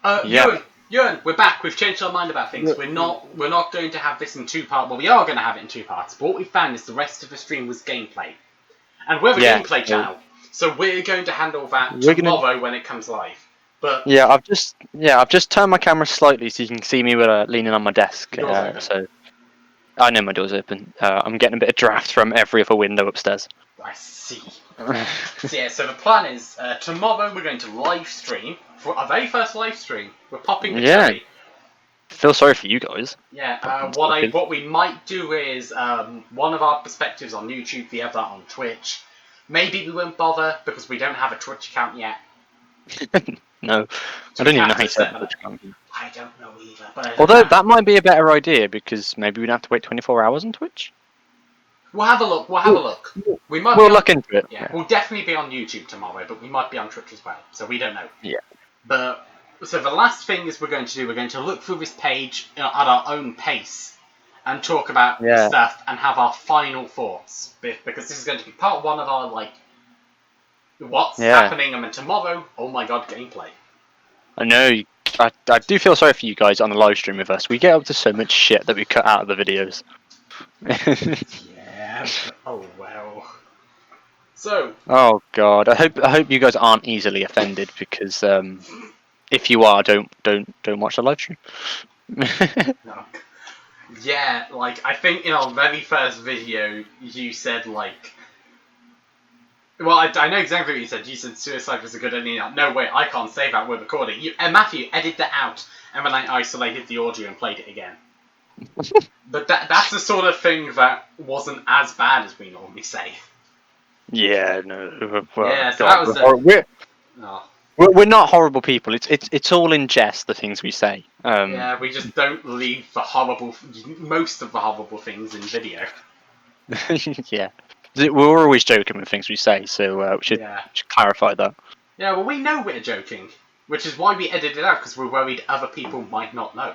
Yeah. Ewan, we're back. We've changed our mind about things. We're not going to have this in two parts. Well, we are going to have it in two parts. But what we found is the rest of the stream was gameplay, and we're a Yeah. gameplay channel, so we're going to handle that We're gonna- tomorrow when it comes live. But Yeah, I've just turned my camera slightly so you can see me with leaning on my desk. Your door's open. So I know my door's open. I'm getting a bit of draft from every other window upstairs. I see. So yeah, so the plan is tomorrow we're going to live stream for our very first live stream. We're popping the Yeah. cherry. Feel sorry for you guys. Yeah. What we might do is one of our perspectives on YouTube, the other on Twitch. Maybe we won't bother because we don't have a Twitch account yet. No, So I don't we even know have how to you set set up that Twitch account. I don't know either. But Although that might be a better idea because maybe we don't have to wait 24 hours on Twitch. we'll have a look. We might. We'll be look into it. Yeah, we'll definitely be on YouTube tomorrow, but we might be on Twitch as well. So we don't know. Yeah. But so the last thing is we're going to look through this page at our own pace and talk about Yeah. stuff and have our final thoughts because this is going to be part one of our what's happening, and then tomorrow, oh my god, gameplay. I know. I do feel sorry for you guys on the live stream with us. We get up to so much shit that we cut out of the videos. Yeah. Oh well. So. Oh god, I hope you guys aren't easily offended because if you are, don't watch the live stream. No. Yeah, I think in our very first video you said well, I know exactly what you said. You said suicide was a good idea. No, wait, I can't say that. We're recording. Matthew, edit that out, and then I isolated the audio and played it again. But that's the sort of thing that wasn't as bad as we normally say. Yeah, no. Well, Yeah, so god, that was we're not horrible people. It's all in jest, the things we say. Yeah, we just don't leave most of the horrible things in video. Yeah. We're always joking with things we say, so we should clarify that. Yeah, well, we know we're joking, which is why we edit it out, because we're worried other people might not know.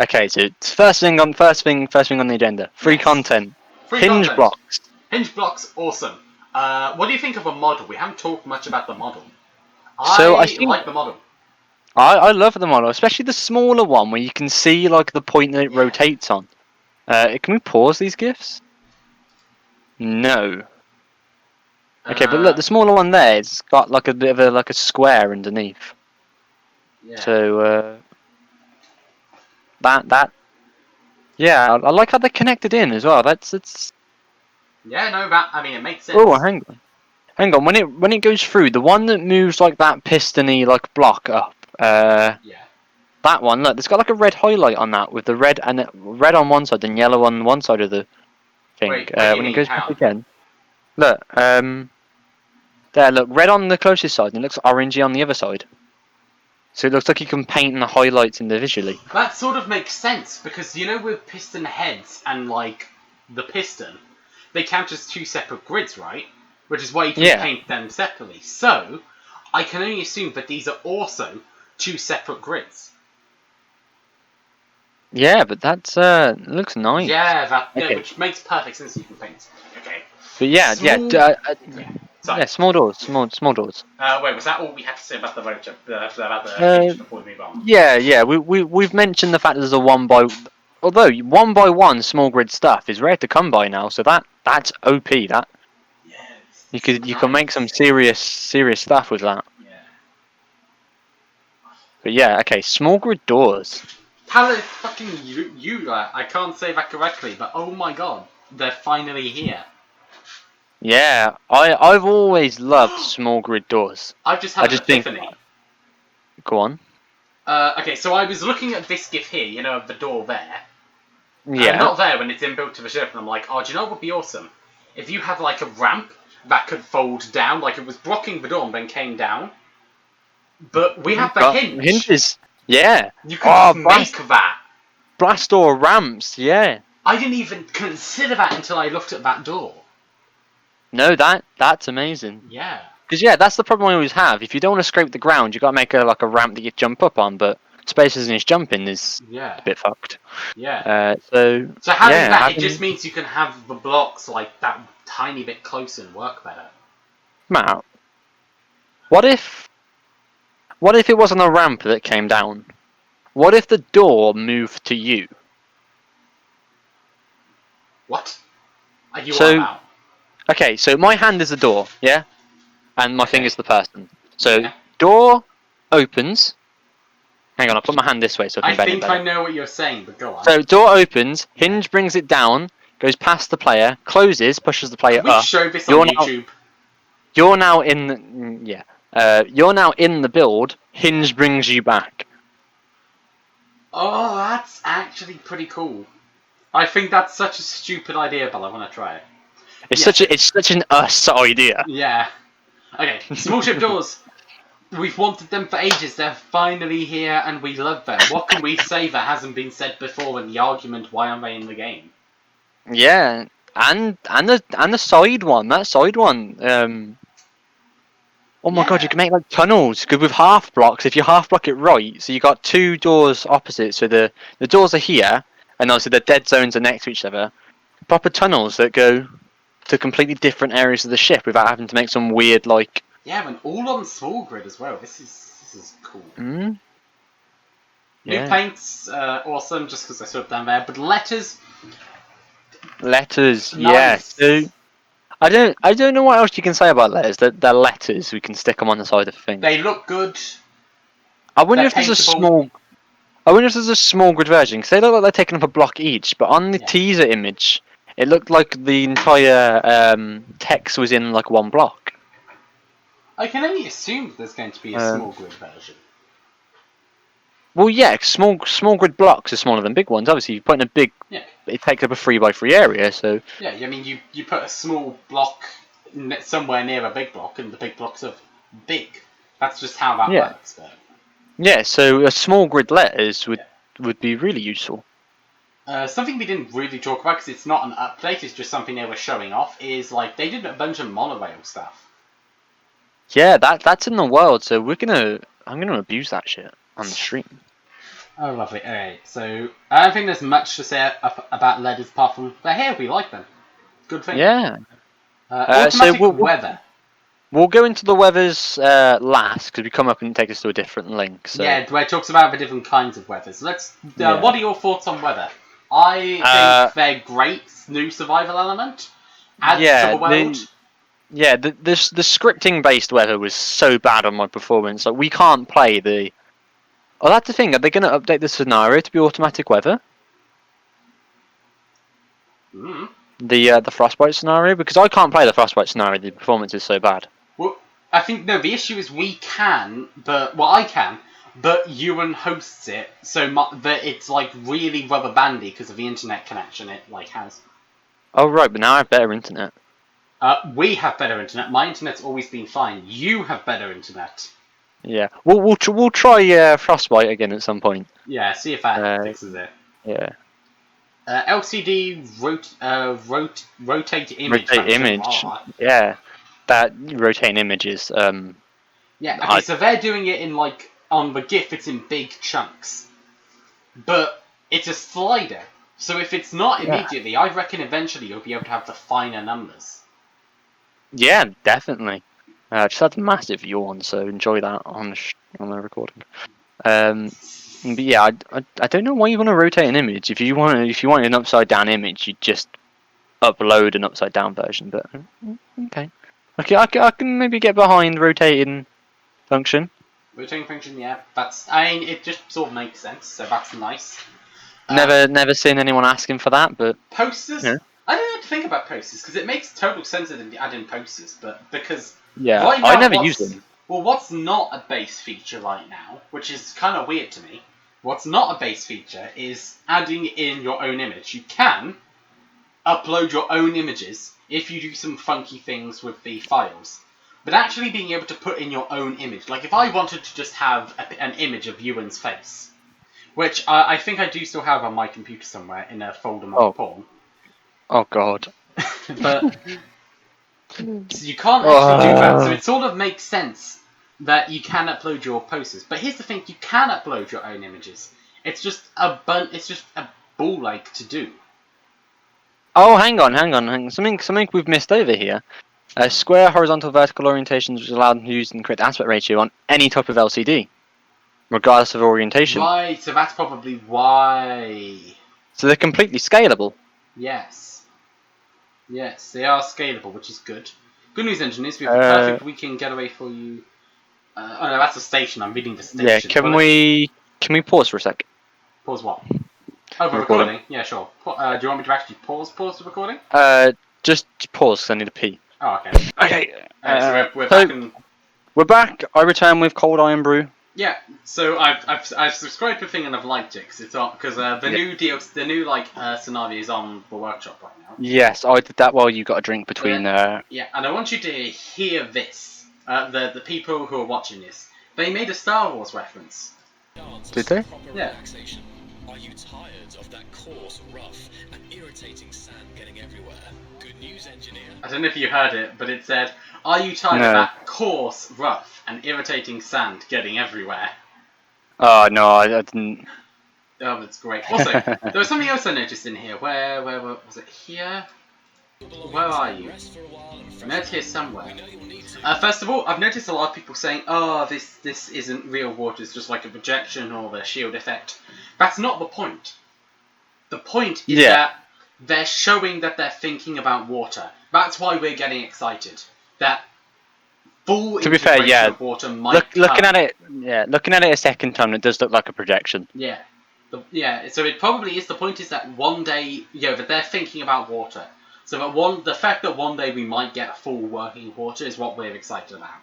Okay, so first thing on the agenda. Free content. Hinge blocks. Hinge blocks, awesome. What do you think of a model? We haven't talked much about the model. So I like the model. I love the model, especially the smaller one where you can see the point that it rotates on. Can we pause these GIFs? No. Okay, but look, the smaller one there, it's got a bit of a square underneath. Yeah. So that yeah, I like how they're connected in as well. It's. Yeah, no, it makes sense. Oh, hang on. When it goes through, the one that moves like that pistony block up. Yeah. That one, look, there's got a red highlight on that with the red on one side and yellow on one side of the thing. Wait, when it goes back again, look, there, look, red on the closest side and it looks orangey on the other side. So it looks like you can paint the highlights individually. That sort of makes sense because with piston heads and the piston, they count as two separate grids, right? Which is why you can paint them separately. So I can only assume that these are also two separate grids. Yeah, but that's it looks nice. Yeah, which makes perfect sense. You can paint. Okay. But small doors, small doors. Wait, was that all we had to say about the road before we move on? Yeah. We've mentioned the fact that there's although one by one small grid stuff is rare to come by now, so that's OP. That you can make some serious stuff with that. Yeah. But yeah, okay, small grid doors. Fucking I can't say that correctly, but oh my god, they're finally here. Yeah, I've always loved small grid doors. I've just had an epiphany. Go on. Okay, so I was looking at this GIF here, of the door there. Yeah. Not there when it's inbuilt to the ship, and I'm like, oh, do you know what would be awesome? If you had a ramp that could fold down, like it was blocking the door and then came down. But we have the hinge. Hinges. Yeah. You could make that. Blast door ramps, yeah. I didn't even consider that until I looked at that door. No, that's amazing. Yeah. Because that's the problem I always have. If you don't want to scrape the ground, you got to make a ramp that you jump up on. But spaces in his jumping is a bit fucked. Yeah. So having that, it just means you can have the blocks that tiny bit closer and work better. Matt, what if What if it wasn't a ramp that came down? What if the door moved to you? What are you on So, about? okay, so my hand is the door, yeah? And my Okay. finger's the person. So, Yeah. door opens. Hang on, I'll put my hand this way so I I can bend it think better. I know what you're saying, but go on. So, door opens, hinge brings it down, goes past the player, closes, pushes the player Can we up. show this You're on now, YouTube? you're now in the, yeah. You're now in the build, hinge brings you back. Oh, that's actually pretty cool. I think that's such a stupid idea, but I want to try it. It's Yes, such an us idea. Yeah. Okay, small ship doors. We've wanted them for ages. They're finally here, and we love them. What can we say that hasn't been said before in the argument? Why aren't they in the game? Yeah, and the side one, that side one. Oh my god, you Yeah. can make like tunnels. Because with half blocks, if you half block it right, so you got two doors opposite. So the doors are here, and obviously the dead zones are next to each other. Proper tunnels that go to completely different areas of the ship without having to make some weird like. Yeah, and all on small grid as well. This is cool. Mm, New yeah, paints, awesome, just because I saw it down there. But letters, letters. Yeah. So nice. I don't know what else you can say about letters. They're letters. We can stick them on the side of the thing. They look good. I wonder They're if there's a paintable. small. I wonder if there's a small grid version because they look like they're taking up a block each. But on the Yeah. teaser image, it looked like the entire text was in like one block. I can only assume there's going to be a Um, small grid version. well, yeah, small grid blocks are smaller than big ones. Obviously, you put in a big, Yeah. it takes up a 3x3 area. So Yeah, I mean, you put a small block somewhere near a big block, and the big blocks are big. That's just how that yeah, works. But yeah. So a small grid letters yeah. would be really useful. Something we didn't really talk about because it's not an update; it's just something they were showing off. Is like they did a bunch of monorail stuff. Yeah, that's in the world. So I'm gonna abuse that shit on the stream. Oh, lovely. Alright, so I don't think there's much to say about letters apart from they're here, we like them. Good thing. Yeah. So Automatic weather. we'll go into the weathers last because we come up and take us to a different link. So Yeah, where it talks about the different kinds of weather. So let's. yeah. What are your thoughts on weather? I think they're great. New survival element. Adds Yeah, to the world. the scripting based weather was so bad on my performance. Like we can't play the. Oh, that's the thing. Are they going to update the scenario to be automatic weather? Mm. The frostbite scenario because I can't play the frostbite scenario. The performance is so bad. Well, I think no. The issue is we can, but well, I can, but Ewan hosts it, so that it's like really rubber bandy because of the internet connection it like has. Oh right, but now I have better internet. We have better internet. My internet's always been fine. You have better internet. Yeah, we'll try frostbite again at some point. Yeah, see if that Uh, fixes it. yeah, LCD rotate image rotate function. image. Oh. Yeah, that rotating images. Yeah, okay, I, so they're doing it in like on the GIF. It's in big chunks, but it's a slider. So if it's not Yeah. immediately, I reckon eventually you'll be able to have the finer numbers. Yeah, definitely. Just had a massive yawn, so enjoy that on the recording. But yeah, I don't know why you want to rotate an image. If you want an upside down image, you just upload an upside down version. But okay, I can maybe get behind rotating function. Rotating function, yeah, I mean, it just sort of makes sense. So that's nice. Never seen anyone asking for that, but Posters. yeah, I don't know what to think about posters because it makes total sense that they add in posters, but because yeah, right I now, never use them. well, what's not a base feature right now, which is kind of weird to me. What's not a base feature is adding in your own image. You can upload your own images if you do some funky things with the files. But actually being able to put in your own image, like if I wanted to just have an image of Ewan's face, which I think I do still have on my computer somewhere in a folder marked porn. Oh god. But so you can't actually do that. So it sort of makes sense that you can upload your posters. But here's the thing: you can upload your own images. It's just a ball like to do. Oh, hang on. Something we've missed over here. Square, horizontal, vertical orientations which allow them to use the correct aspect ratio on any type of LCD, regardless of orientation. Right, so that's probably why. So they're completely scalable. Yes. Yes, they are scalable, which is good. Good news, engineers. We have a perfect weekend getaway for you. Oh no, that's the station. I'm reading the station. Yeah, can we pause for a sec? Pause what? Oh, for recording? Yeah, sure. Do you want me to actually pause the recording? Just pause because I need to pee. Oh, okay. Okay. So we're back in... We're back. I return with cold iron brew. Yeah. So I've subscribed to the thing and I've liked it because it's on the new scenario is on the workshop right now. Yes, I did that while you got a drink between. Yeah, and I want you to hear this. The people who are watching this, they made a Star Wars reference. Did they? Yeah. Are you tired of that coarse, rough, and irritating sand getting everywhere? Good news, engineer. I don't know if you heard it, but it said, "Are you tired of that coarse, rough, and irritating sand getting everywhere?" Oh no, I didn't. Oh, that's great. Also, there was something else I noticed in here. Where was it? Here? Where are you? I know it's here somewhere. First of all, I've noticed a lot of people saying, "Oh, this isn't real water. It's just like a projection or the shield effect." That's not the point. The point is that they're showing that they're thinking about water. That's why we're getting excited. That full integration of water might looking at it a second time, it does look like a projection. Yeah. So it probably is. The point is that one day, that they're thinking about water. So that the fact that one day we might get full working water is what we're excited about.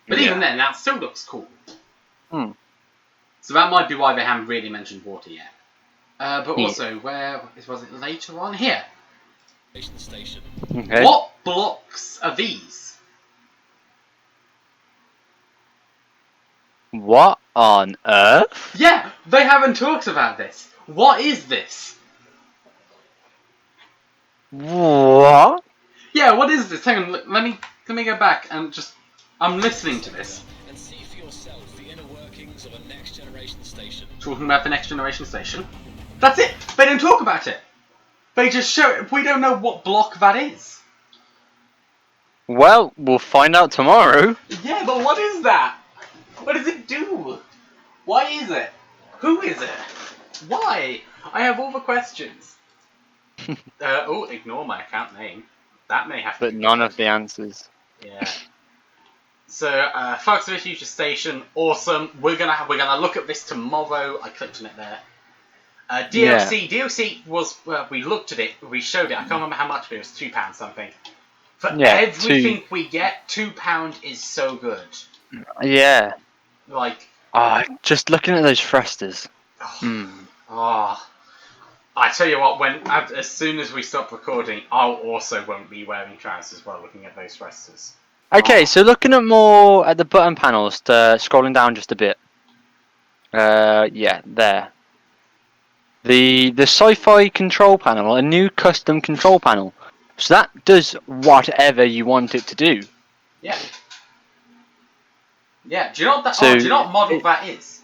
But even then, that still looks cool. So that might be why they haven't really mentioned water yet. But also, where was it later on? Here. Station. Okay. What blocks are these? What on earth? Yeah, they haven't talked about this. What is this? What? Yeah, what is this? Hang on, let me go back and just... I'm listening to this. And see for yourself the inner workings of a next generation station. Talking about the next generation station. That's it. They don't talk about it. They just show it. We don't know what block that is. Well, we'll find out tomorrow. Yeah, but what is that? What does it do? Why is it? Who is it? Why? I have all the questions. Ignore my account name. That may have to But none of the answers. Yeah. So, Foxville Future Station, awesome. We're gonna look at this tomorrow. I clicked on it there. DLC was, we looked at it, we showed it. I can't remember how much, but it was £2 something. For everything we get, £2 is so good. Yeah. Like. Just looking at those thrusters. I tell you what, as soon as we stop recording, I'll also won't be wearing trousers while looking at those thrusters. Okay, so looking at more at the button panels, scrolling down just a bit. Yeah, there. The sci-fi control panel, a new custom control panel. So that does whatever you want it to do. Yeah. Yeah. Do you know what that? Do you know what model that is?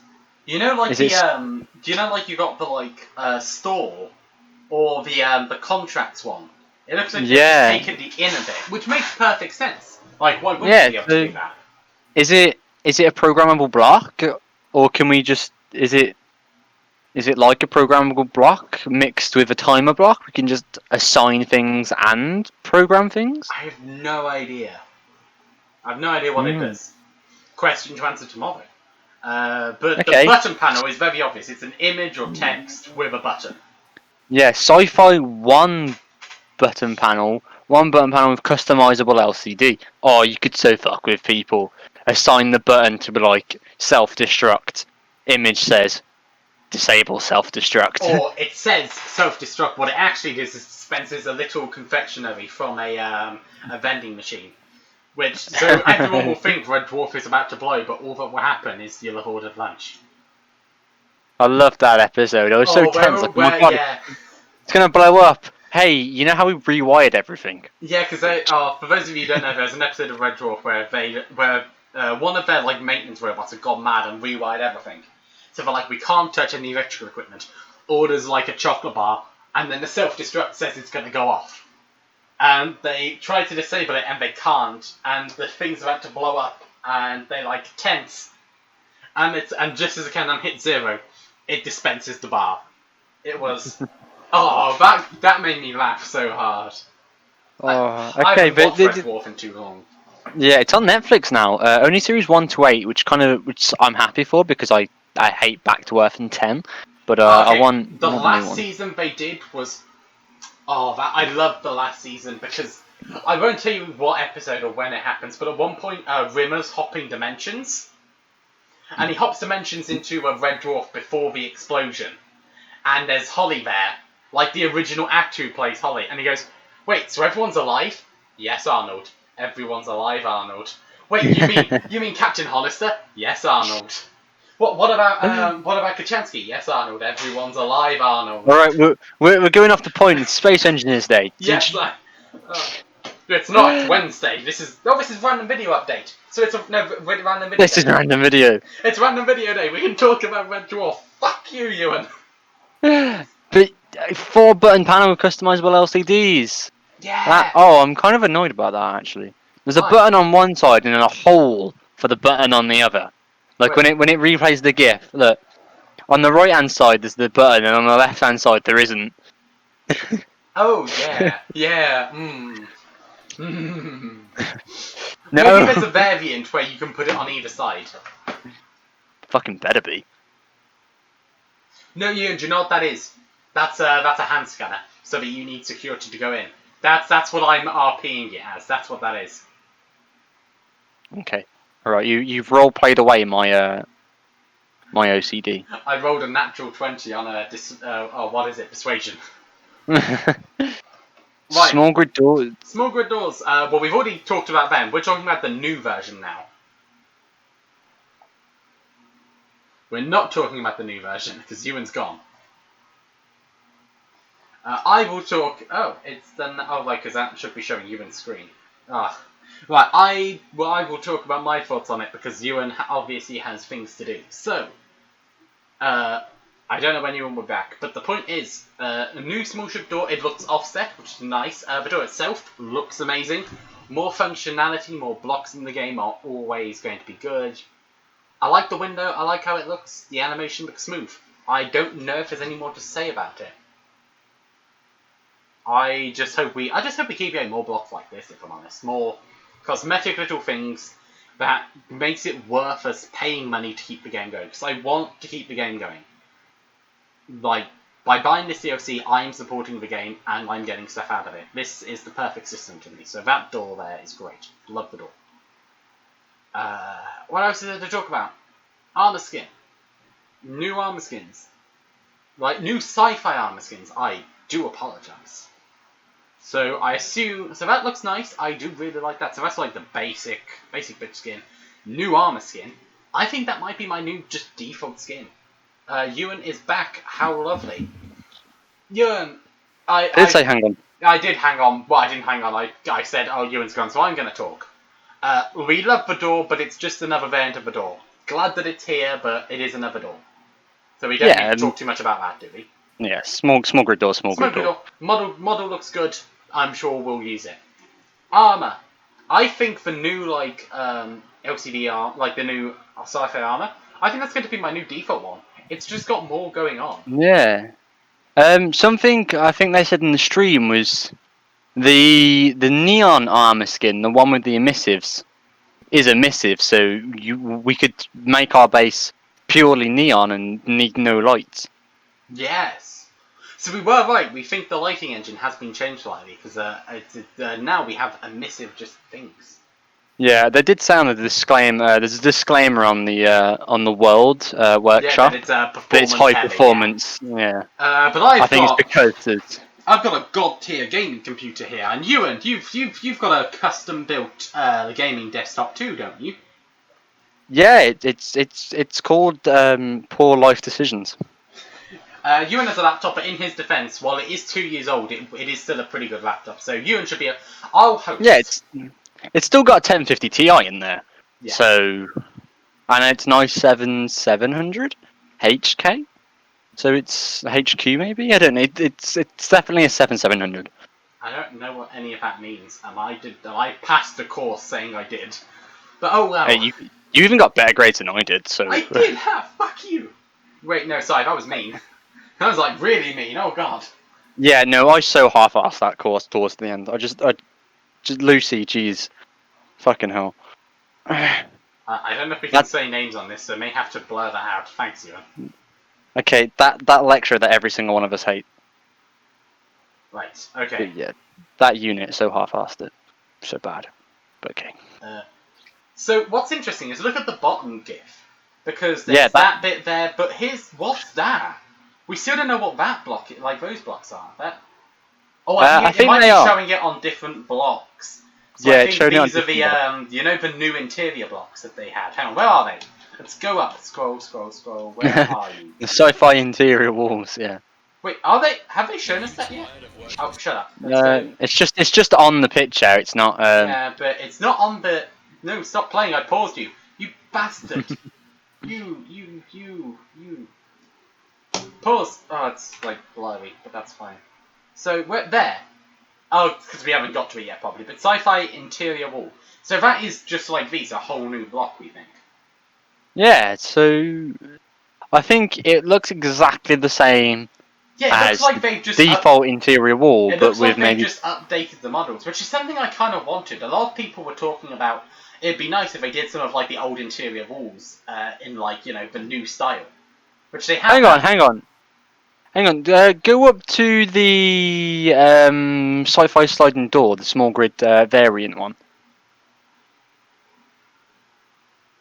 You know, like do you know, like you got the store or the contracts one? It looks like they've taken the inner bit, which makes perfect sense. Like, why wouldn't you be able to do that? Is it a programmable block, or can we just is it like a programmable block mixed with a timer block? We can just assign things and program things? I have no idea. I have no idea what it does. Question to answer tomorrow. But the button panel is very obvious. It's an image or text with a button. Yeah, Sci-Fi one button panel with customizable LCD. Oh, you could so fuck with people. Assign the button to be like self-destruct. Image says disable self-destruct. Or it says self-destruct. What it actually does is dispenses a little confectionery from a vending machine. So everyone will think Red Dwarf is about to blow, but all that will happen is you'll have ordered lunch. I loved that episode. I was so tense. Like, oh my God, it's going to blow up. Hey, you know how we rewired everything? Yeah, because for those of you who don't know, there's an episode of Red Dwarf where one of their maintenance robots had gone mad and rewired everything. So they're like, we can't touch any electrical equipment. Orders a chocolate bar, and then the self-destruct says it's going to go off. and they try to disable it and they can't, and the thing's about to blow up, and they like tense, and just as the countdown hits 0, it dispenses the bar. It was that made me laugh so hard. Oh, I okay, haven't but watched Red Dwarf in too long. yeah, it's on Netflix now. Only series 1 to 8, which I'm happy for because I hate Back to Earth and 10, but I Okay, want the the new last one. season they did was I loved the last season because I won't tell you what episode or when it happens, but at one point Rimmer's hopping dimensions, and he hops dimensions into a red dwarf before the explosion, and there's Holly there, like the original actor who plays Holly, and he goes, "Wait, so everyone's alive?" "Yes, Arnold. Everyone's alive, Arnold." "Wait, you mean Captain Hollister?" "Yes, Arnold." What about Kachansky?" "Yes, Arnold. Everyone's alive, Arnold." All right, we're going off the point. It's Space Engineers Day. Yes, it's not. It's Wednesday. This is random video update. So it's random video. This day. is random video. It's random video day. We can talk about Red Dwarf. Fuck you, Ewan. But 4-button panel with customizable LCDs. Yeah. I'm kind of annoyed about that actually. There's a Why? button on one side and then a hole for the button on the other. Like Wait. when it replays the GIF, look, on the right hand side there's the button and on the left hand side there isn't. Oh yeah, yeah. Mm. Mm. No. Maybe there's a variant where you can put it on either side. Fucking better be. No, Ewan, do you know what that is? That's a hand scanner, so that you need security to go in. That's what I'm RPing it as. That's what that is. Okay. Alright, you've role played away my my OCD. I rolled a natural 20 on a persuasion. Right. Small grid doors. Small grid doors. Well, we've already talked about them. We're talking about the new version now. We're not talking about the new version because Ewan's gone. I will talk. Oh, it's done. Oh, right, because that should be showing Ewan's screen. Ah, right. I will talk about my thoughts on it because Ewan obviously has things to do. So, I don't know when Ewan will be back, but the point is, a new small ship door. It looks offset, which is nice. The door itself looks amazing. More functionality, more blocks in the game are always going to be good. I like the window. I like how it looks. The animation looks smooth. I don't know if there's any more to say about it. I just hope we keep getting more blocks like this, if I'm honest. More cosmetic little things that makes it worth us paying money to keep the game going. Because I want to keep the game going. Like, by buying this DLC, I'm supporting the game and I'm getting stuff out of it. This is the perfect system to me. So that door there is great. Love the door. What else is there to talk about? Armor skin. New armor skins. Like, new sci-fi armor skins. I do apologize. So I assume, so that looks nice. I do really like that. So that's like the basic bitch skin. New armor skin. I think that might be my new just default skin. Ewan is back. How lovely. Ewan, I Did say hang on. I did hang on. Well, I didn't hang on. I said, oh, Ewan's gone, so I'm going to talk. We love the door, but it's just another variant of the door. Glad that it's here, but it is another door. So we don't need to talk too much about that, do we? Yeah, small grid door, small grid door. Model looks good. I'm sure we'll use it. Armor. I think the new LCD like the new sci-fi armor. I think that's going to be my new default one. It's just got more going on. Yeah. Something I think they said in the stream was the neon armor skin, the one with the emissives, is emissive. So we could make our base purely neon and need no lights. Yes. So we were right. We think the lighting engine has been changed slightly because now we have emissive just things. Yeah, they did say on the disclaimer. There's a disclaimer on the world workshop. Yeah, that it's high performance. Yeah. But I think it's because I've got a god tier gaming computer here, and Ewan, you've got a custom built gaming desktop too, don't you? Yeah, it's called Poor Life Decisions. Ewan has a laptop, but in his defense, while it is 2 years old, it is still a pretty good laptop. So Ewan should be I'll host. Yeah, it's still got a 1050 Ti in there. Yeah. So, and it's nice 700 HK. So it's HQ maybe. I don't know. It's definitely a 7700. I don't know what any of that means, and I passed the course saying I did. But oh well. Hey, you even got better grades than I did, so. I did have. Fuck you. Wait, no, sorry, that was mean. That was like really mean. Oh god. Yeah, no, I so half-assed that course towards the end. I just Lucy, jeez, fucking hell. I don't know if we can say names on this, so may have to blur that out. Thanks, Ewan. Okay, that lecturer that every single one of us hate. Right. Okay. Yeah, that unit so half-assed it, so bad. But okay. So what's interesting is look at the bottom GIF, because there's that bit there. But what's that? We still don't know what that block, like those blocks are. I think it might be showing it on different blocks. So yeah, I think these are the the new interior blocks that they had. Hang on, where are they? Let's go up. Scroll. Where are you? The sci-fi interior walls. Yeah. Wait, are they? Have they shown us that yet? Oh, shut up. It's just on the picture. It's not. Yeah, but it's not on the. No, stop playing. I paused you. You bastard. you. Pause. Oh, it's like blurry, but that's fine. So we're there. Oh, because we haven't got to it yet, probably. But sci-fi interior wall. So that is just like these, a whole new block, we think. Yeah. So I think it looks exactly the same. Yeah, it looks like they've just default interior wall, it but looks with like maybe they've just updated the models, which is something I kind of wanted. A lot of people were talking about it'd be nice if they did some of like the old interior walls in like the new style, which they have. Hang on. Go up to the sci-fi sliding door, the small grid variant one.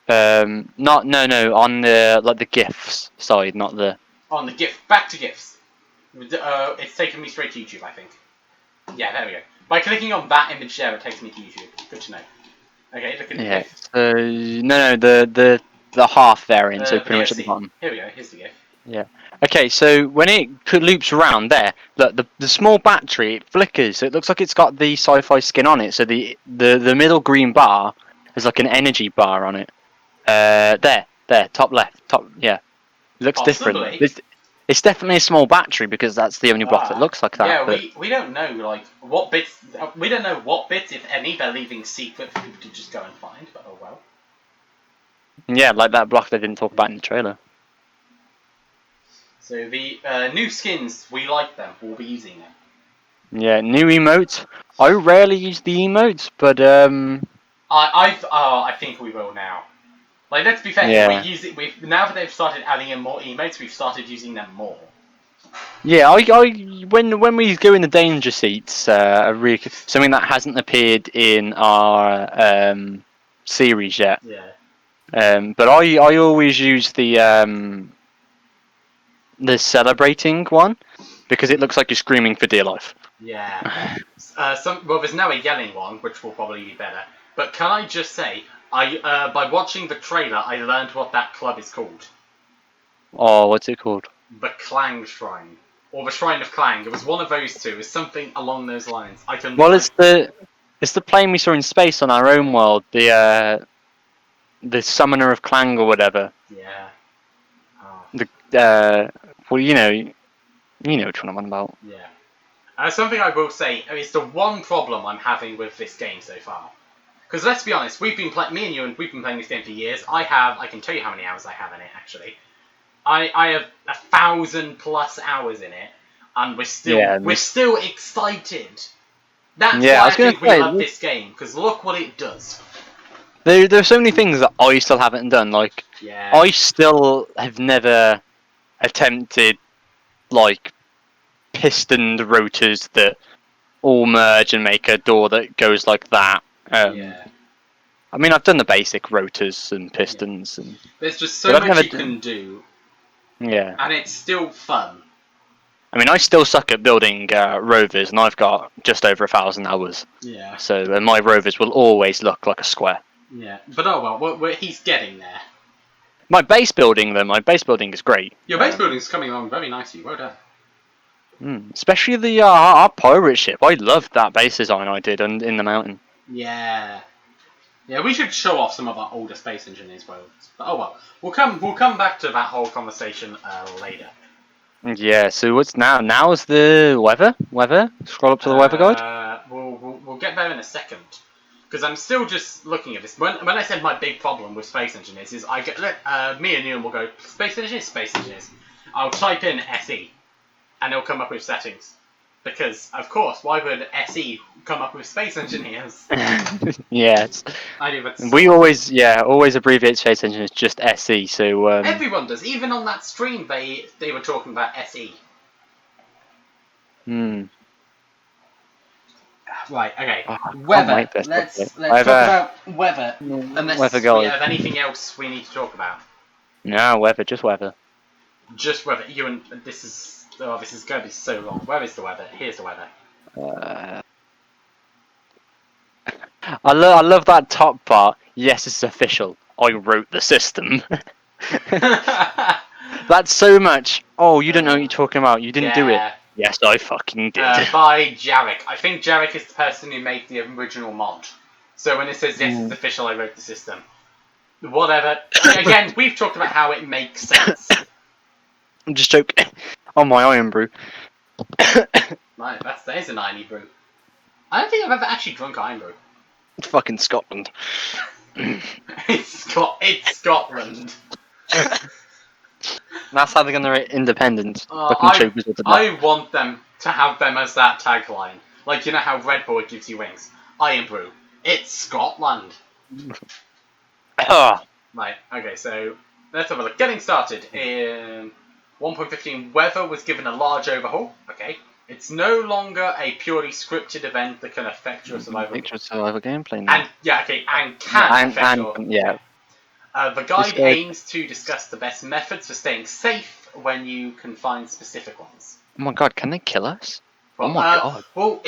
No, on the GIFs side, not the. On the GIF, back to GIFs. It's taken me straight to YouTube, I think. Yeah, there we go. By clicking on that image there, it takes me to YouTube. Good to know. Okay, look at the GIF. No, the half variant, so pretty much at the bottom. Here we go. Here's the GIF. Yeah. Okay, so when it loops around there, look, the small battery it flickers. So it looks like it's got the sci-fi skin on it. So the middle green bar is like an energy bar on it. There, top left, yeah. It looks different. It's definitely a small battery because that's the only block that looks like that. Yeah, but we don't know like what bits. We don't know what bits, if any, they're leaving secret for people to just go and find. But oh well. Yeah, like that block they didn't talk about in the trailer. So the new skins, we like them. We'll be using them. Yeah, new emotes. I rarely use the emotes, but I think we will now. Like, let's be fair. Yeah. We use it. Now that they've started adding in more emotes, we've started using them more. Yeah, when we go in the danger seats, something that hasn't appeared in our series yet. Yeah. But I always use the celebrating one because it looks like you're screaming for dear life. Yeah. There's now a yelling one, which will probably be better. But can I just say, by watching the trailer, I learned what that club is called. Oh, what's it called? The Clang Shrine. Or the Shrine of Clang. It was one of those two. It's something along those lines. It's the plane we saw in space on our own world. The Summoner of Clang or whatever. Yeah. Oh. Well, you know which one I'm on about. Yeah. Something I will say is the one problem I'm having with this game so far. Because let's be honest, me and you, we've been playing this game for years. I can tell you how many hours I have in it, actually. I have 1,000+ hours in it, and we're still excited. That's why I think we love this game, because look what it does. There are so many things that I still haven't done. Like, I still have never attempted, like, pistoned rotors that all merge and make a door that goes like that. I mean, I've done the basic rotors and pistons. And there's just so much you can do. Yeah. And it's still fun. I mean, I still suck at building rovers, and I've got just over 1,000 hours. Yeah. So my rovers will always look like a square. Yeah, but oh well, he's getting there. My base building is great. Your base building's coming along very nicely. Well done. Especially the our pirate ship. I loved that base design I did in the mountain. Yeah. Yeah, we should show off some of our older Space Engineers worlds. But oh well, we'll come back to that whole conversation later. Yeah. So what's now? Now is the weather. Weather. Scroll up to the weather guide. We'll get there in a second. Because I'm still just looking at this. When I said my big problem with space engineers is I get me and Neil will go space engineers. I'll type in SE, and it'll come up with settings. Because of course, why would SE come up with space engineers? Yes. I do, but We always abbreviate space engineers just SE. So everyone does. Even on that stream, they were talking about SE. Right, okay. Weather. Let's talk about weather. Unless Weather we guide. have anything else we need to talk about. No, weather. Just weather. Just weather. This is going to be so long. Where is the weather? Here's the weather. I love that top part. Yes, it's official. I wrote the system. That's so much. Oh, you don't know what you're talking about. You didn't do it. Yeah. Yes, I fucking did. By Jarek. I think Jarek is the person who made the original mod. So when it says yes, it's official, I wrote the system. Whatever. Again, we've talked about how it makes sense. I'm just joking. Oh, my iron brew. Right, that is an irony brew. I don't think I've ever actually drunk iron brew. It's fucking Scotland. It's Scotland. That's how they're gonna rate independence. I want them to have them as that tagline. Like, you know how Red Bull gives you wings? Iron brew. It's Scotland. Right, okay, so let's have a look. Getting started in 1.15, weather was given a large overhaul. Okay. It's no longer a purely scripted event that can affect your survival. Gameplay now. And can affect your... Yeah. The guide aims to discuss the best methods for staying safe when you can find specific ones. Oh my god, can they kill us? Well, oh my god. Well,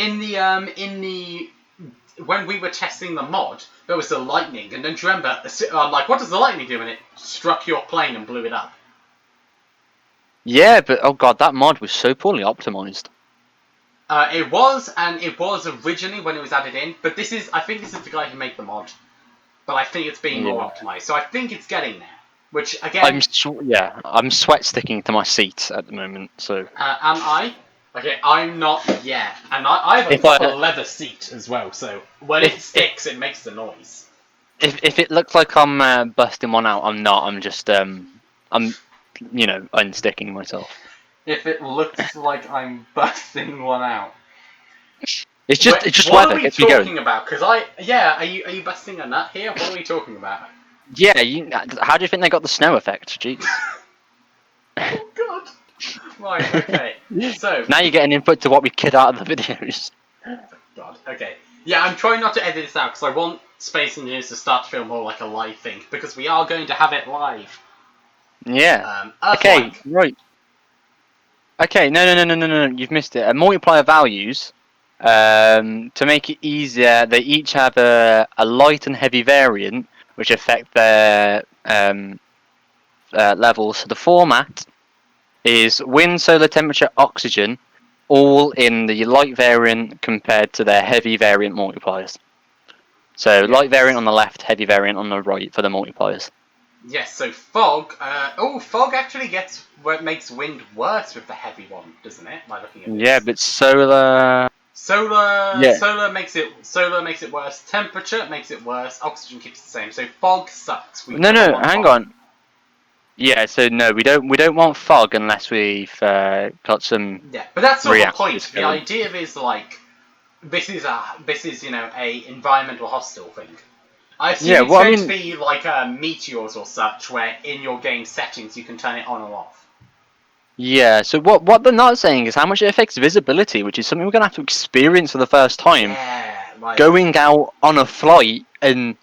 when we were testing the mod, there was the lightning, and then do you remember? I'm like, what does the lightning do? And it struck your plane and blew it up. Yeah, but oh god, that mod was so poorly optimized. It was originally when it was added in, but I think this is the guy who made the mod. But I think it's being more optimized, so I think it's getting there. Which again, I'm sweat sticking to my seat at the moment. So am I? Okay, I'm not yet, and I have a proper leather seat as well. So when it sticks, it makes the noise. If it looks like I'm busting one out, I'm not. I'm just I'm unsticking myself. If it looks like I'm busting one out. It's just what weather. What are we talking about? Because are you busting a nut here? What are we talking about? Yeah, how do you think they got the snow effect? Jeez. Oh god. Right. Okay. So now you're getting input to what we kid out of the videos. God. Okay. Yeah, I'm trying not to edit this out because I want Space Engineers to start to feel more like a live thing because we are going to have it live. Yeah. Okay. Right. Okay. No. You've missed it. Multiplier values. To make it easier, they each have a light and heavy variant, which affect their levels. So the format is wind, solar temperature, oxygen, all in the light variant compared to their heavy variant multipliers. So light variant on the left, heavy variant on the right for the multipliers. Yes, so fog. Fog actually makes wind worse with the heavy one, doesn't it? By looking at this. Yeah, but solar makes it worse. Temperature makes it worse. Oxygen keeps it the same. So fog sucks. Hang on. Yeah, so no, we don't want fog unless we've got some. Yeah, but that's sort of the point. The idea is like this is a environmental hostile thing. I assume it's going to be like meteors or such, where in your game settings you can turn it on or off. Yeah, so what they're not saying is how much it affects visibility, which is something we're going to have to experience for the first time. Yeah, right. Going out on a flight and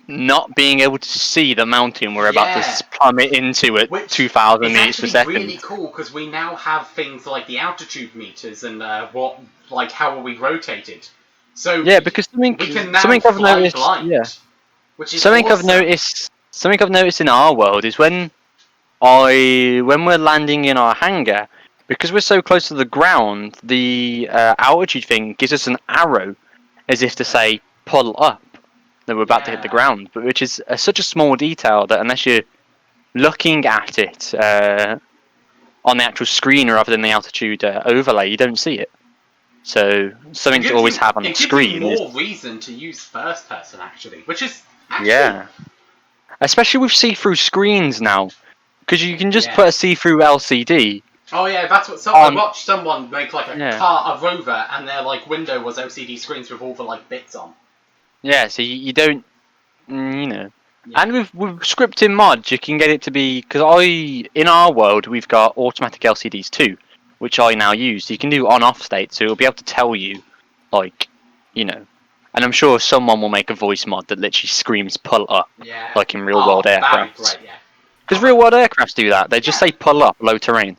not being able to see the mountain we're about to plummet into at 2,000 meters per second. It's really cool because we now have things like the altitude meters and how are we rotated. So yeah, because something I've noticed. Blind, which is something awesome. I've noticed in our world is when we're landing in our hangar, because we're so close to the ground, the altitude thing gives us an arrow, as if to say pull up, that we're about to hit the ground, but which is such a small detail that unless you're looking at it, on the actual screen rather than the altitude overlay, you don't see it. So something to always have on the screen. It gives you more reason to use first person, actually, which is actually... Yeah. Especially with see-through screens now, because you can just Yeah. put a see-through LCD. Oh yeah, that's what I watched someone make like a rover, and their like window was LCD screens with all the like bits on. Yeah, so you don't, you know. Yeah. And with scripting mods, you can get it to be, because in our world we've got automatic LCDs too, which I now use. You can do on-off state, so it'll be able to tell you, like, you know. And I'm sure someone will make a voice mod that literally screams "pull up," like in real-world aircraft. Because real-world aircrafts do that. They just say "pull up," low terrain.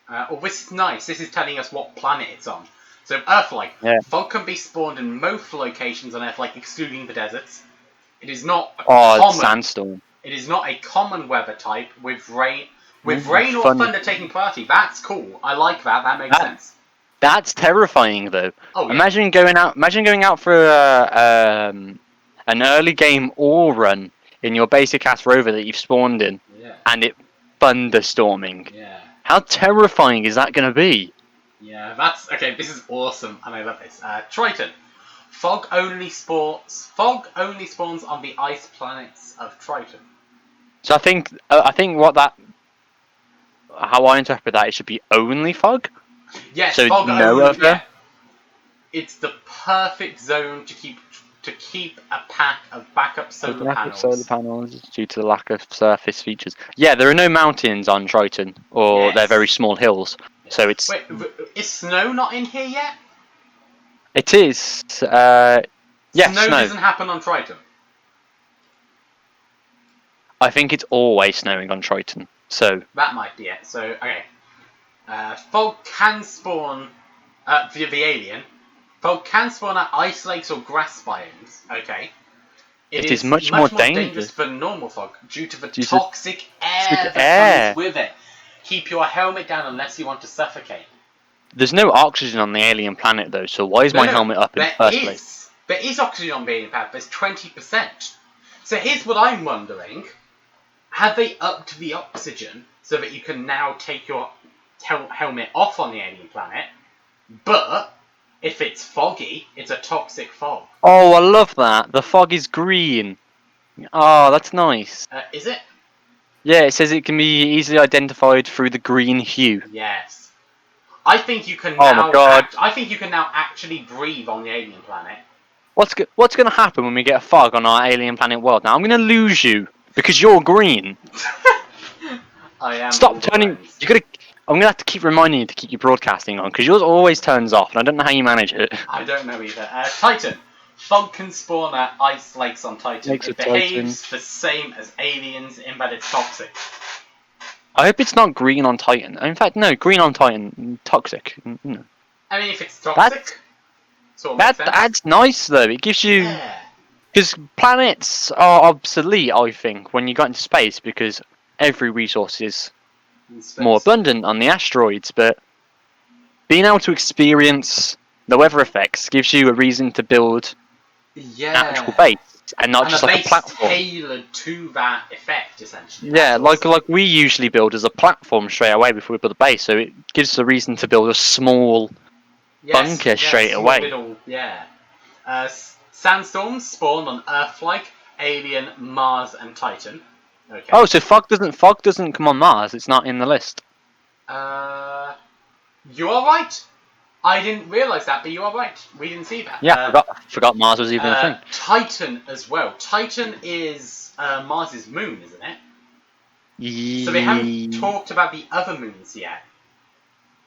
Oh, this is nice. This is telling us what planet it's on. So Earth-like. Yeah. Fog can be spawned in most locations on Earth-like, excluding the deserts. It is not a common sandstorm. It is not a common weather type with rain or thunder taking priority. That's cool. I like that. That makes sense. That's terrifying, though. Oh, yeah. Imagine going out for an early game ore run in your basic ass rover that you've spawned in, and it thunderstorming. Yeah. How terrifying is that going to be? Yeah, that's okay. This is awesome, and I love this. Triton, fog only spawns on the ice planets of Triton. So I think how I interpret that, it should be only fog. Yes, so fog no only. other. Yeah. It's the perfect zone to keep a pack of backup solar panels. Due to the lack of surface features. Yeah, there are no mountains on Triton, or they're very small hills. Yes. So it's. Wait, is snow not in here yet? It is. Snow doesn't happen on Triton. I think it's always snowing on Triton. So that might be it. So okay. Fog can spawn the alien. Fog can spawn at ice lakes or grass biomes. Okay. It is much more dangerous than normal fog due to the toxic air that comes with it. Keep your helmet down unless you want to suffocate. There's no oxygen on the alien planet though, so why is my helmet up in the first place? There is oxygen on the alien planet. There's 20%. So here's what I'm wondering: have they upped the oxygen so that you can now take your helmet off on the alien planet, but if it's foggy, it's a toxic fog? Oh, I love that. The fog is green. Oh, that's nice. Is it? Yeah, it says it can be easily identified through the green hue. Yes. I think you can I think you can now actually breathe on the alien planet. What's going to happen when we get a fog on our alien planet world? Now I'm going to lose you because you're green. I am. Stop turning. I'm gonna have to keep reminding you to keep your broadcasting on because yours always turns off, and I don't know how you manage it. I don't know either. Titan. Fog can spawn at ice lakes on Titan. It behaves the same as aliens in that it's toxic. I hope it's not green on Titan. In fact, no, green on Titan, toxic. No. I mean, if it's toxic, that's nice though. It gives you because planets are obsolete. I think when you got into space because every resource is more abundant on the asteroids, but being able to experience the weather effects gives you a reason to build an actual base and not just like a platform tailored to that effect, essentially. Yeah, like we usually build as a platform straight away before we build a base, so it gives us a reason to build a small bunker straight away. Sandstorms spawn on Earth-like, Alien, Mars, and Titan. Okay. Oh, so fog doesn't come on Mars. It's not in the list. You are right. I didn't realise that, but you are right. We didn't see that. Yeah, I forgot Mars was even a thing. Titan as well. Titan is Mars's moon, isn't it? So they haven't talked about the other moons yet.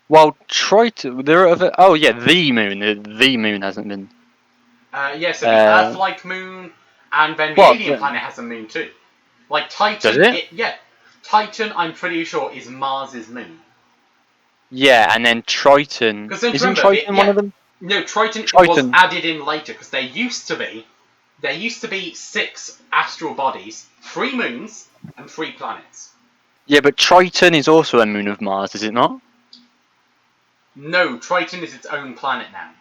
Well, Triton. There are other. Oh yeah, the moon. The moon hasn't been. So the Earth-like moon, and then the alien planet has a moon too. Like Titan, does it? Titan, I'm pretty sure, is Mars's moon. Yeah, and then Triton. Isn't Triton one of them? No, Triton was added in later because there used to be 6 astral bodies, 3 moons, and 3 planets. Yeah, but Triton is also a moon of Mars, is it not? No, Triton is its own planet now.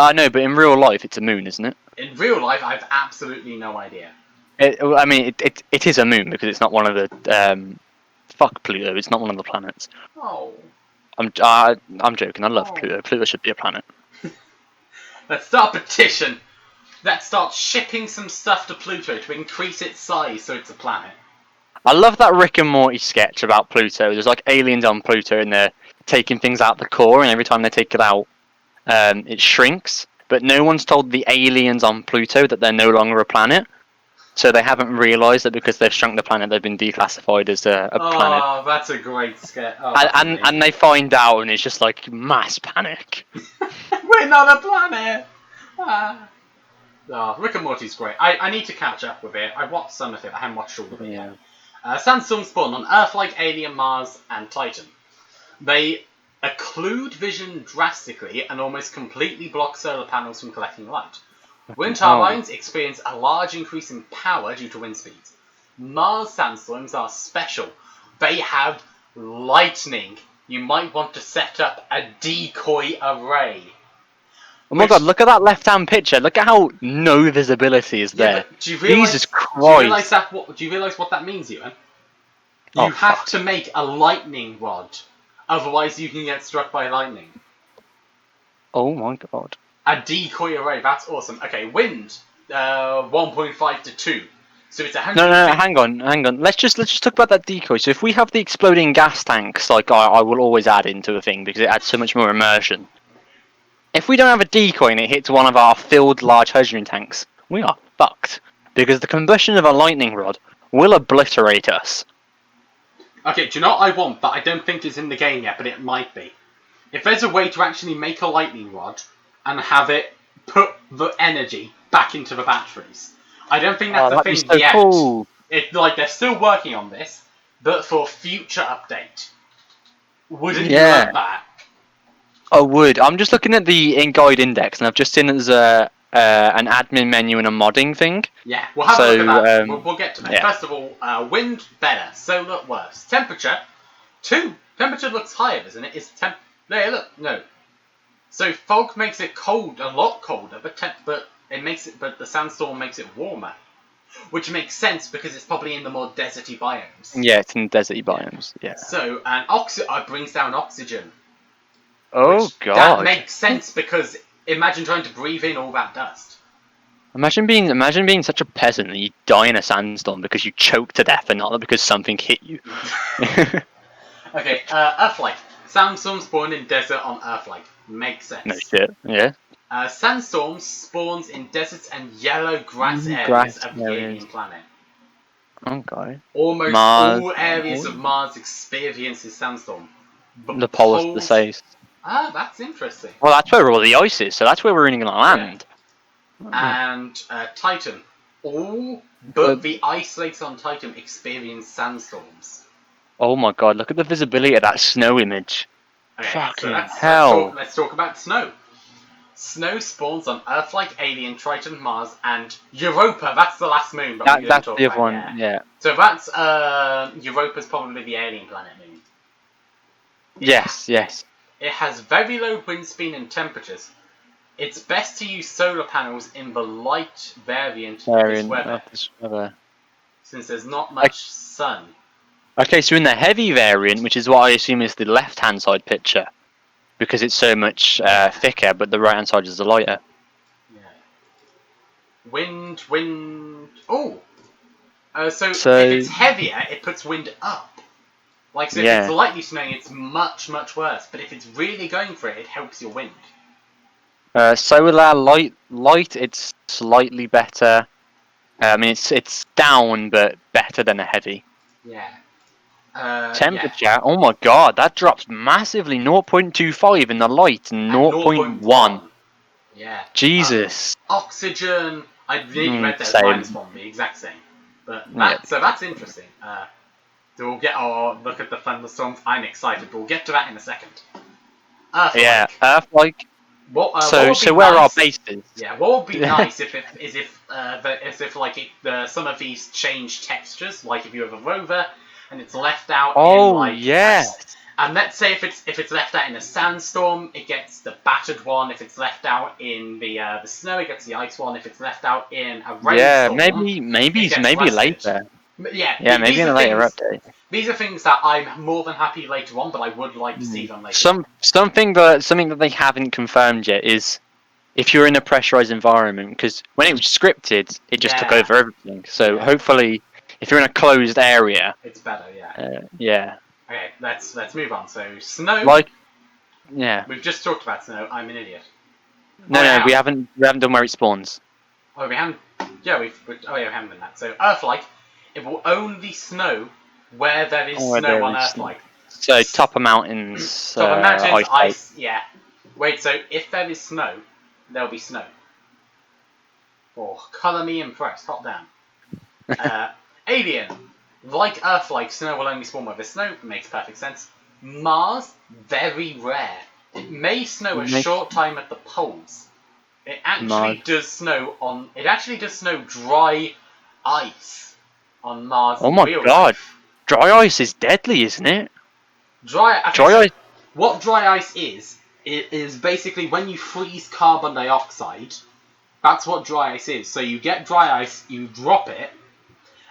I know, but in real life, it's a moon, isn't it? In real life, I have absolutely no idea. It is a moon because it's not one of the Fuck Pluto. It's not one of the planets. Oh. I'm joking. I love Oh. Pluto. Pluto should be a planet. Let's start a petition that starts shipping some stuff to Pluto to increase its size so it's a planet. I love that Rick and Morty sketch about Pluto. There's like aliens on Pluto and they're taking things out the core, and every time they take it out, it shrinks. But no one's told the aliens on Pluto that they're no longer a planet. So they haven't realised that because they've shrunk the planet, they've been declassified as a planet. Oh, that's a great sketch. Oh, And they find out, and it's just like mass panic. We're not a planet! Ah. Oh, Rick and Morty's great. I need to catch up with it. I watched some of it, I haven't watched all of it yet. Sandstorm spawn on Earth like alien, Mars, and Titan. They occlude vision drastically and almost completely block solar panels from collecting light. Wind turbines experience a large increase in power due to wind speeds. Mars sandstorms are special. They have lightning. You might want to set up a decoy array. Oh my god, look at that left-hand picture. Look at how no visibility is there. Do you realise, Jesus Christ. Do you realise what that means, Ewan? Oh, You have fuck. to make a lightning rod. Otherwise you can get struck by lightning. Oh my god. A decoy array, that's awesome. Okay, wind, 1.5 to 2. So it's 100. No, hang on. Let's just talk about that decoy. So if we have the exploding gas tanks, like I will always add into a thing because it adds so much more immersion. If we don't have a decoy and it hits one of our filled large hydrogen tanks, we are fucked. Because the combustion of a lightning rod will obliterate us. Okay, do you know what I want, but I don't think it's in the game yet, but it might be. If there's a way to actually make a lightning rod and have it put the energy back into the batteries. I don't think that's the that'd be thing so yet. cool. They're still working on this, but for future update. Wouldn't you Yeah. love that? I would. I'm just looking at the in-guide index, and I've just seen there's an admin menu and a modding thing. Yeah, we'll have a look at that. So, We'll get to that. yeah. First of all, wind better, solar worse. Temperature 2. Temperature looks higher, doesn't it? No. So fog makes it cold, a lot colder, but the sandstorm makes it warmer, which makes sense because it's probably in the more deserty biomes. Yeah, it's in deserty biomes. Yeah. So and brings down oxygen. Oh which- god. That makes sense because imagine trying to breathe in all that dust. Imagine being such a peasant that you die in a sandstorm because you choke to death and not because something hit you. Okay, Earthlight. Sandstorm spawn in desert on Earthlight. Makes sense. No shit. Yeah. Sandstorm spawns in deserts and yellow grass areas Grass of the areas. alien planet. Okay. Almost Mars. all areas of Mars experiences sandstorm. But The poles the same. Ah, that's interesting. Well, that's where all the ice is, so that's where we're really gonna land. And Titan. All but the ice lakes on Titan experience sandstorms. Oh my god, look at the visibility of that snow image. Okay, Fucking let's hell. let's talk about snow. Snow spawns on Earth like alien, Triton, Mars, and Europa. That's the last moon. But we didn't That's talk the other about one, yet. yeah. So that's Europa's probably the alien planet moon. Yes. It has very low wind speed and temperatures. It's best to use solar panels in the light variant of this weather, since there's not much sun. Okay, so in the heavy variant, which is what I assume is the left-hand side picture, because it's so much thicker, but the right-hand side is the lighter. Yeah. Wind. Oh! So if it's heavier, it puts wind up. Like, so if it's lightly snowing, it's much, much worse. But if it's really going for it, it helps your wind. Solar light, it's slightly better. I mean, it's down, but better than a heavy. Yeah. Temperature, yeah. oh my god, that drops massively. 0.25 in the light, and 0.1. Yeah. Jesus. Oxygen. I really read those same. lines from the exact same. But so that's interesting. So we'll get look at the thunderstorms. I'm excited, but we'll get to that in a second. Earth-like. Yeah, Earth-like. So where are our bases? Yeah, what would be nice if some of these change textures, like if you have a rover and it's left out in like yes. and let's say if it's left out in a sandstorm, it gets the battered one. If it's left out in the snow, it gets the ice one. If it's left out in a rainstorm, maybe later. Yeah, Yeah, maybe in a later update. These are things that I'm more than happy later on, but I would like to see them later. Something that they haven't confirmed yet is if you're in a pressurized environment, because when it was scripted, it just took Yeah. over everything. So Yeah. hopefully, if you're in a closed area, It's better, yeah. yeah, Okay, let's move on. So snow. like yeah. We've just talked about snow. I'm an idiot. No, Oh, no, yeah. we haven't done where it spawns. Oh, we haven't. Yeah, we haven't done that. So Earth-like, it will only snow where there is Where snow there on is Earth-like. So top of mountains, So the mountains, ice. ice. Yeah. Wait. So if there is snow, there'll be snow. Oh, colour me impressed. Hot damn. Alien. Like Earth-like, snow will only spawn where there's snow. Makes perfect sense. Mars, very rare. It may snow a short time at the poles. It actually does snow on. It actually does snow dry ice on Mars. Oh in my real god, life. dry ice is deadly, isn't it? Dry Dry ice. What dry ice is, it is basically when you freeze carbon dioxide. That's what dry ice is. So you get dry ice, you drop it,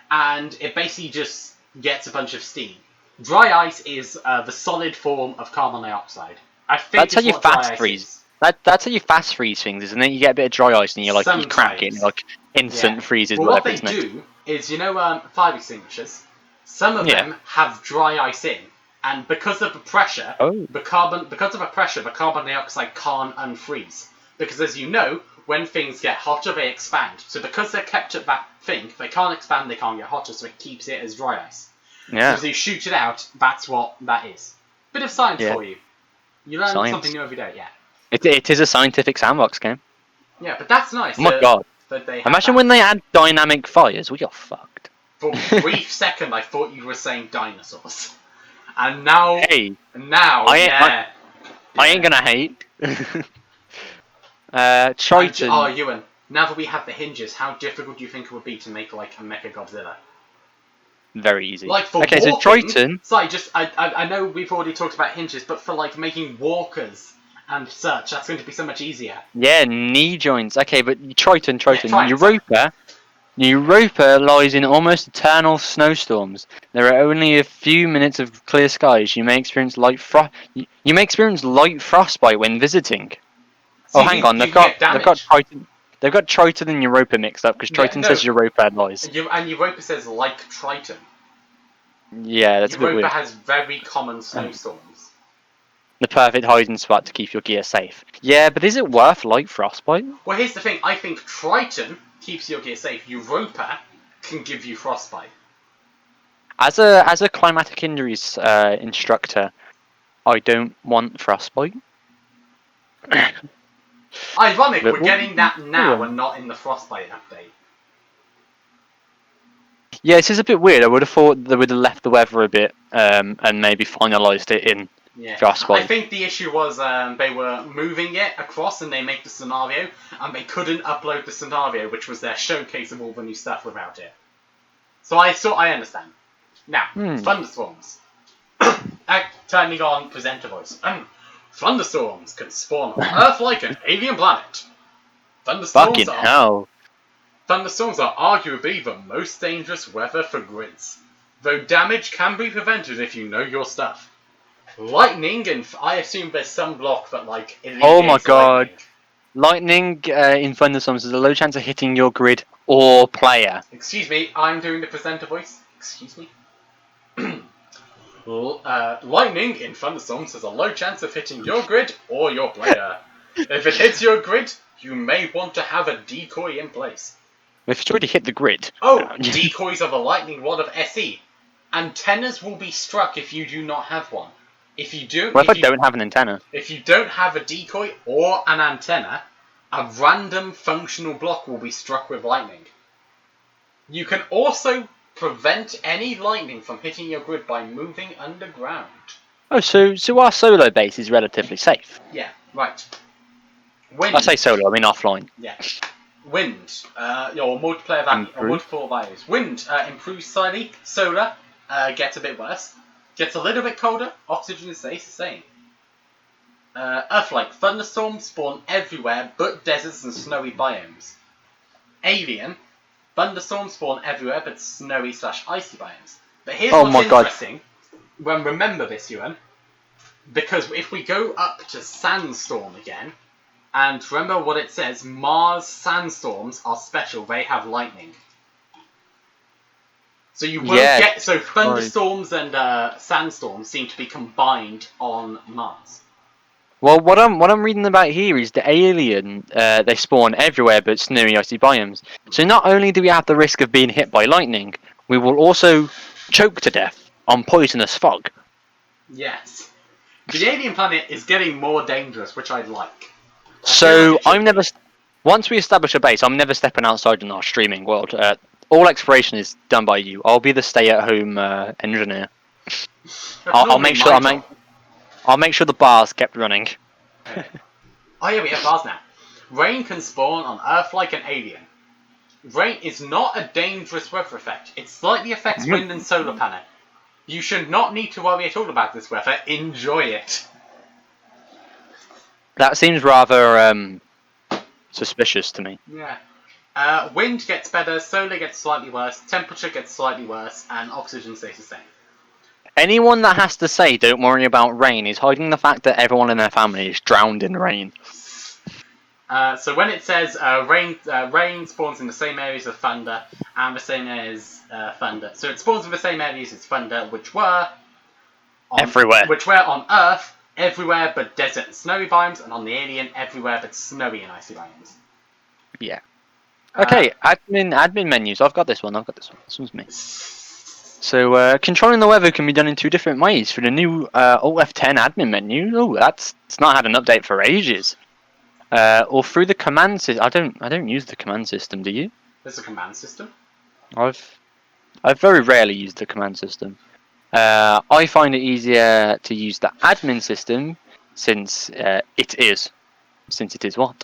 and it basically just gets a bunch of steam. Dry ice is the solid form of carbon dioxide. I think That's how you fast freeze. That's how you fast freeze things, isn't it? You get a bit of dry ice and you you crack it and like instant freezes. Well, what whatever they it's meant to. do is, fire extinguishers. Some of Yeah. them have dry ice in, and because of the pressure, the carbon dioxide can't unfreeze. Because as you know, when things get hotter, they expand. So because they're kept at that thing, they can't expand, they can't get hotter, so it keeps it as dry ice. Yeah. So as you shoot it out, that's what that is. Bit of science for you. You learn something new every day, yeah. It is a scientific sandbox game. Yeah, but that's nice. Oh my god. That they have Imagine that. when they add dynamic fires, we are fucked. For a brief second, I thought you were saying dinosaurs. And now... Hey. Yeah. I ain't gonna hate. Triton. Oh, Ewan, now that we have the hinges, how difficult do you think it would be to make, like, a Mecha Godzilla? Very easy. Like, for okay, walking, so Triton... Sorry, I know we've already talked about hinges, but for, like, making walkers and such, that's going to be so much easier. Yeah, knee joints. Okay, but Triton. Yeah, Europa lies in almost eternal snowstorms. There are only a few minutes of clear skies. You may experience light frostbite when visiting. So hang on, they've got Triton. They've got Triton and Europa mixed up because Triton says Europa lies. And Europa says like Triton. Yeah, that's a bit weird. Europa has very common snowstorms. The perfect hiding spot to keep your gear safe. Yeah, but is it worth light frostbite? Well, here's the thing. I think Triton keeps your gear safe. Europa can give you frostbite. As a climatic injuries instructor, I don't want frostbite. Ironic, we're getting that now and not in the frostbite update. Yeah, this is a bit weird. I would have thought they would have left the weather a bit and maybe finalised it in frostbite. I think the issue was they were moving it across and they make the scenario and they couldn't upload the scenario, which was their showcase of all the new stuff without it. So I understand. Now, thunderstorms. Turning on presenter voice. Thunderstorms can spawn on Earth like an alien planet. Thunderstorms are arguably the most dangerous weather for grids, though damage can be prevented if you know your stuff. Lightning, and I assume there's some block that like. Oh my god! Lightning in thunderstorms has a low chance of hitting your grid or player. Excuse me, I'm doing the presenter voice. Excuse me. Lightning in thunderstorms has a low chance of hitting your grid or your player. If it hits your grid, you may want to have a decoy in place. If it's already hit the grid. Oh, decoys are the lightning rod of SE. Antennas will be struck if you do not have one. If you do, what if I don't have an antenna? If you don't have a decoy or an antenna, a random functional block will be struck with lightning. You can also prevent any lightning from hitting your grid by moving underground. Oh, so our solo base is relatively safe. Yeah, right. Wind. I say solo, I mean offline. Yeah. Wind. Your multiplayer value. Or multiple values. Wind improves slightly. Solar gets a bit worse. Gets a little bit colder. Oxygen stays the same. Earth-like. Thunderstorms spawn everywhere but deserts and snowy biomes. Alien. Thunderstorms spawn everywhere but snowy/icy biomes. But here's Oh what's my God. interesting. Well, remember this, Ewan. Because if we go up to Sandstorm again, and remember what it says, Mars sandstorms are special. They have lightning. So you won't get... So thunderstorms and sandstorms seem to be combined on Mars. Well, what I'm reading about here is the alien. They spawn everywhere but snowy, icy biomes. So not only do we have the risk of being hit by lightning, we will also choke to death on poisonous fog. Yes. The alien planet is getting more dangerous, which I like. So I'm never. Once we establish a base, I'm never stepping outside in our streaming world. All exploration is done by you. I'll be the stay-at-home engineer. I'll make sure I'll make sure the bar's kept running. Okay. Oh yeah, we have bars now. Rain can spawn on Earth like an alien. Rain is not a dangerous weather effect. It slightly affects wind and solar panel. You should not need to worry at all about this weather. Enjoy it. That seems rather suspicious to me. Yeah. Wind gets better, solar gets slightly worse, temperature gets slightly worse, and oxygen stays the same. Anyone that has to say don't worry about rain is hiding the fact that everyone in their family is drowned in rain. So when it says rain spawns in the same areas of thunder and the same areas thunder. So it spawns in the same areas as thunder, which were everywhere. Which were on Earth, everywhere but desert and snowy biomes, and on the alien, everywhere but snowy and icy biomes. Yeah. Okay, admin menus. I've got this one. This one's me. So controlling the weather can be done in two different ways. For the new Alt F10 admin menu, it's not had an update for ages. Or through the command system. I don't use the command system. Do you? There's a command system. I've very rarely used the command system. I find it easier to use the admin system since it is what?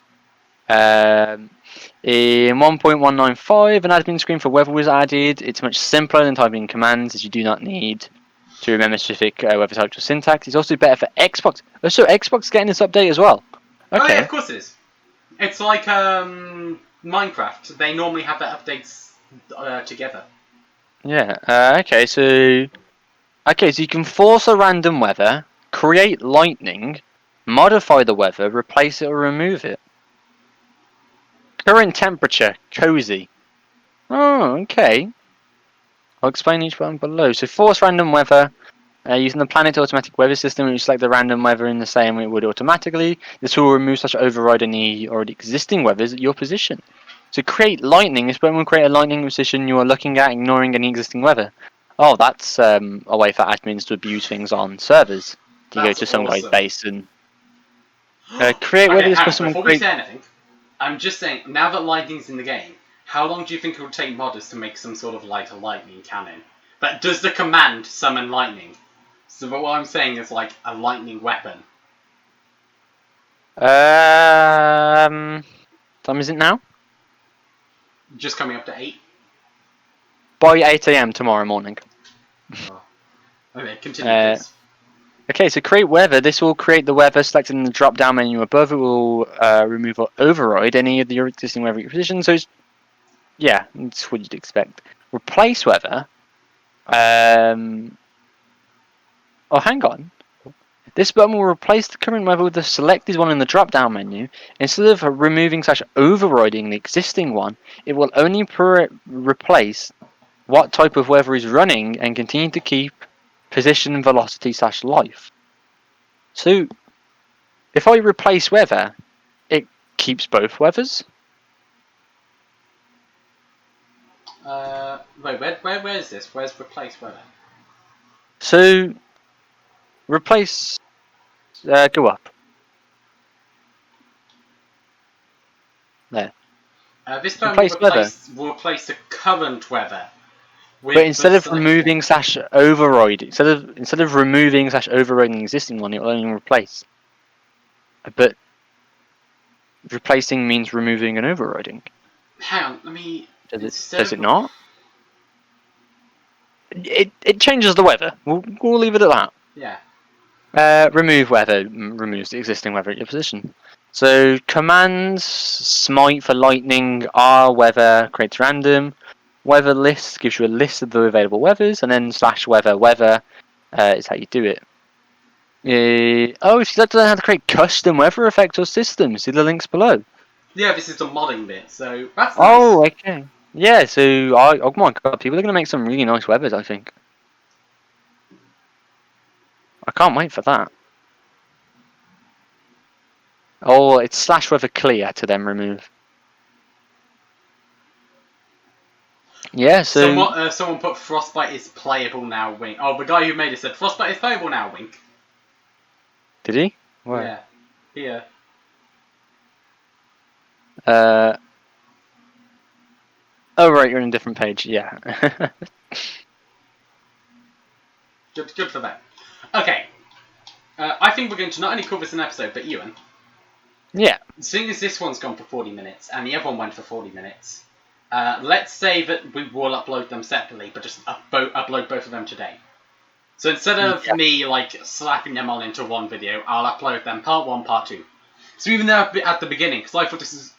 In 1.195, an admin screen for weather was added. It's much simpler than typing commands, as you do not need to remember specific weather types or syntax. It's also better for Xbox. Oh, so Xbox is getting this update as well. Okay. Oh yeah, of course it is. It's like Minecraft. They normally have their updates together. Yeah. Okay. So you can force a random weather, create lightning, modify the weather, replace it or remove it. Current temperature, cozy. Oh, okay. I'll explain each one below. So force random weather. Using the Planet Automatic Weather System, you select the random weather in the same way it would automatically. This will remove such override any already existing weathers at your position. So create lightning is when we create a lightning position you are looking at, ignoring any existing weather. Oh, that's a way for admins to abuse things on servers. You go to some guy's base and create weather. Before we say anything, I'm just saying, now that lightning's in the game, how long do you think it would take modders to make some sort of a lightning cannon? But does the command summon lightning? So what I'm saying is like a lightning weapon. Time is it now? Just coming up to 8. By 8 AM tomorrow morning. Oh. Okay, continue please. Okay, so create weather. This will create the weather selected in the drop-down menu above. It will remove or override any of your existing weather positions. So, it's what you'd expect. Replace weather. Oh, hang on. This button will replace the current weather with the selected one in the drop-down menu. Instead of removing/overriding the existing one, it will only replace what type of weather is running and continue to keep position, velocity/life. So, if I replace weather, it keeps both weathers. Wait, where is this? Where's replace weather? So, replace. Go up. There. This time will replace the current weather. But instead of removing/override, instead of removing/overriding the existing one, it will only replace. But replacing means removing and overriding. Hang on, let me. Does it not? It changes the weather. We'll leave it at that. Yeah. Remove weather removes the existing weather at your position. So commands: smite for lightning, R weather creates random. weather list gives you a list of the available weathers, and then /weather. Weather is how you do it. Oh, if you'd like to learn how to create custom weather effects or systems, see the links below. Yeah, this is the modding bit, so that's nice. Oh, okay. Yeah, so oh my god, people are going to make some really nice weathers, I think. I can't wait for that. Oh, it's /weather clear to then remove. Yeah, so... Someone put Frostbite is playable now, wink. Oh, the guy who made it said Frostbite is playable now, wink. Did he? Where? Yeah. Here. Oh right, you're on a different page. Yeah. Good for them. Okay. I think we're going to not only cover this in an episode, but Ewan. Yeah. Seeing as this one's gone for 40 minutes, and the other one went for 40 minutes, let's say that we will upload them separately, but just upload both of them today. So instead of me, like, slapping them all into one video, I'll upload them part 1, part 2. So even though at the beginning, because I thought this is...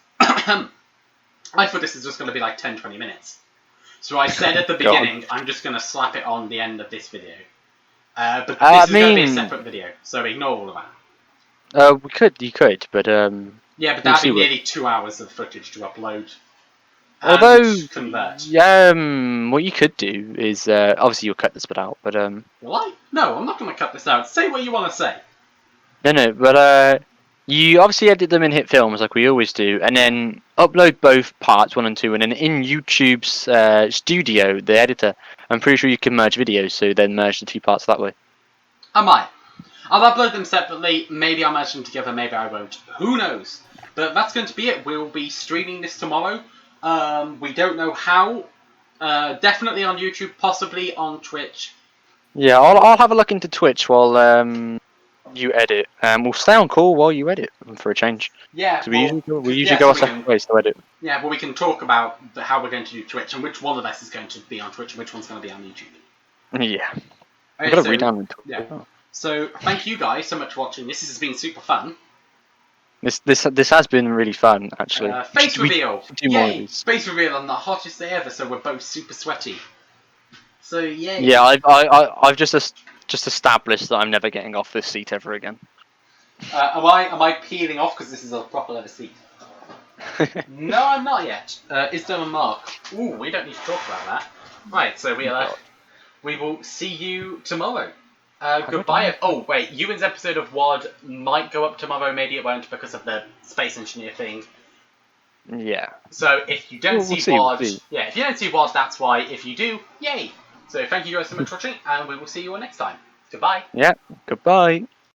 I thought this is just going to be like 10-20 minutes. So I said at the beginning, I'm just going to slap it on the end of this video. But this is going to be a separate video, so ignore all of that. You could, but yeah, but that'd be nearly 2 hours of footage to upload. Although, convert. What you could do is obviously you'll cut this bit out, but Will I? No, I'm not going to cut this out. Say what you want to say. No, but you obviously edit them in Hit Films like we always do, and then upload both parts 1 and 2, and then in YouTube's Studio, the editor, I'm pretty sure you can merge videos, so then merge the 2 parts that way. I might. I'll upload them separately. Maybe I'll merge them together. Maybe I won't. Who knows? But that's going to be it. We'll be streaming this tomorrow. We don't know how. Definitely on YouTube, possibly on Twitch. Yeah, I'll have a look into Twitch while you edit. We'll stay on call while you edit for a change. Yeah, we usually go our separate ways to edit. Yeah, well, we can talk about how we're going to do Twitch and which one of us is going to be on Twitch and which one's going to be on YouTube. Yeah. Okay, I've got to read down Twitch. Yeah. So thank you guys so much for watching. This has been super fun. This has been really fun, actually. Face reveal! Do more of these. Face reveal on the hottest day ever, so we're both super sweaty. So yay! Yeah, I've just established that I'm never getting off this seat ever again. Am I peeling off because this is a proper leather seat? No, I'm not yet. Is there a mark? Ooh, we don't need to talk about that. Right, so we will see you tomorrow. Goodbye. Oh, wait, Ewan's episode of WOD might go up tomorrow, maybe it won't because of the Space Engineer thing. Yeah. So if you don't see WOD, if you don't see WOD, that's why. If you do, yay! So thank you guys so much for watching, and we will see you all next time. Goodbye. Yeah, goodbye.